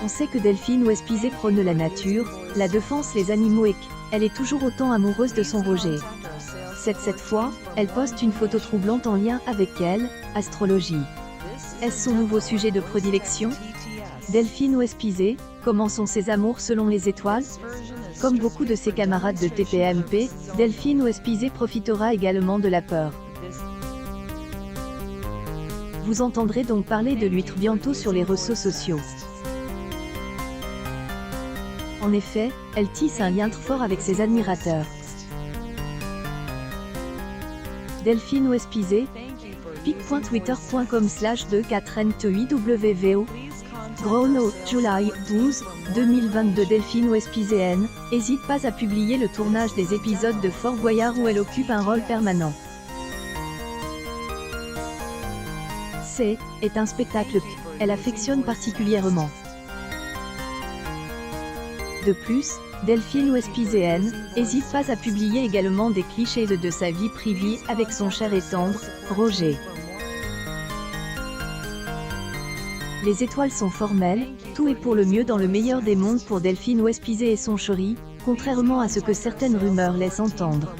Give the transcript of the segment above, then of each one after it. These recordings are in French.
On sait que Delphine Westphizet prône la nature, la défense les animaux et qu'elle est toujours autant amoureuse de son Roger. Cette fois, elle poste une photo troublante en lien avec elle, astrologie. Est-ce son nouveau sujet de prédilection? Delphine Westphizet, comment sont ses amours selon les étoiles? Comme beaucoup de ses camarades de TPMP, Delphine Westphizet profitera également de la peur. Vous entendrez donc parler de l'huître bientôt sur les réseaux sociaux. En effet, elle tisse un lien très fort avec ses admirateurs. Delphine Westphizet, pic.twitter.com/24ntwvo Grono, July 12, 2022. Delphine Westphizet hésite pas à publier le tournage des épisodes de Fort Boyard où elle occupe un rôle permanent. Est un spectacle qu'elle affectionne particulièrement. De plus, Delphine Westphizet hésite pas à publier également des clichés de sa vie privée avec son cher et tendre, Roger. Les étoiles sont formelles, tout est pour le mieux dans le meilleur des mondes pour Delphine Westphizet et son chéri, contrairement à ce que certaines rumeurs laissent entendre.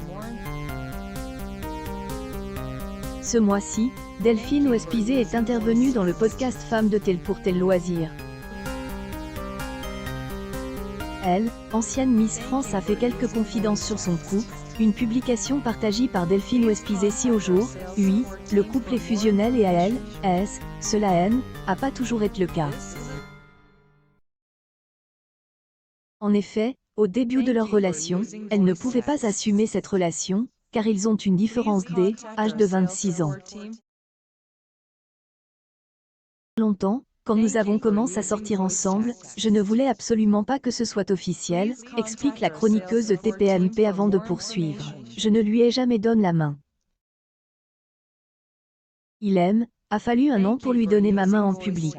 Ce mois-ci, Delphine Westphizet est intervenue dans le podcast Femmes de Tel pour Tel Loisir. Elle, ancienne Miss France, a fait quelques confidences sur son couple, une publication partagée par Delphine Westphizet 6 au jour. Oui, le couple est fusionnel et à elle, cela n'a pas toujours été le cas. En effet, au début de leur relation, elle ne pouvait pas assumer cette relation, car ils ont une différence d'âge de 26 ans. Longtemps, quand nous avons commencé à sortir ensemble, je ne voulais absolument pas que ce soit officiel, explique la chroniqueuse de TPMP avant de poursuivre. Je ne lui ai jamais donné la main. Il a fallu un an pour lui donner ma main en public.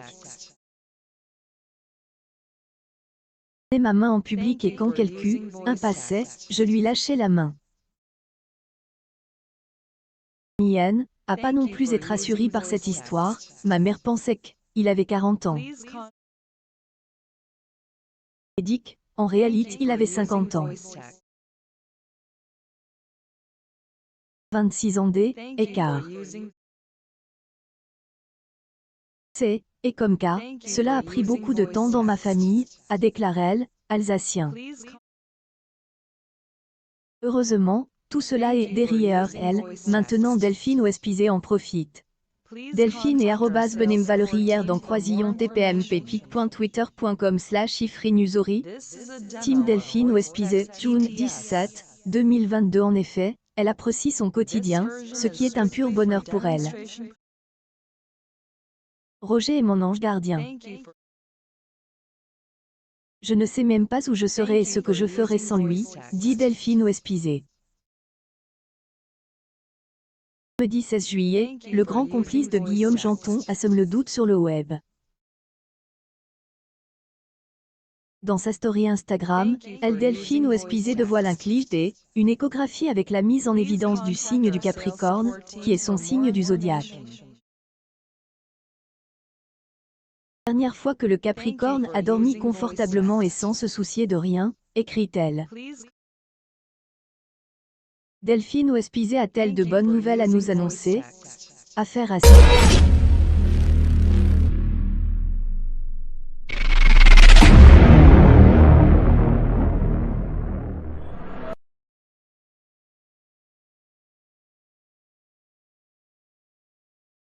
Ma main en public et quand quelqu'un passait, je lui lâchais la main. Mien a pas non plus être assurée par cette histoire, ma mère pensait qu'il avait 40 ans. Dick, en réalité il avait 50 ans. 26 ans d'écart. Et comme cas, cela a pris beaucoup de temps dans ma famille, a déclaré Alsacien. Heureusement, tout cela est derrière elle, maintenant Delphine Westphizet en profite. Delphine et @Benem Valérie hier dans Croisillon TPMP pic.twitter.com/ifrinusori. Team Delphine Westphizet, June 17, 2022. En effet, elle apprécie son quotidien, ce qui est un pur bonheur pour elle. Roger est mon ange gardien. Je ne sais même pas où je serais et ce que je ferais sans lui, dit Delphine Westphizet. Jeudi 16 juillet, le grand complice de Guillaume Janton a semé le doute sur le web. Dans sa story Instagram, Delphine Westphizet dévoile un cliché, une échographie avec la mise en évidence du signe du Capricorne, qui est son signe du zodiaque. Dernière fois que le Capricorne a dormi confortablement et sans se soucier de rien, écrit-elle. Delphine Westphizet a-t-elle de bonnes nouvelles à nous annoncer? Affaire à suivre.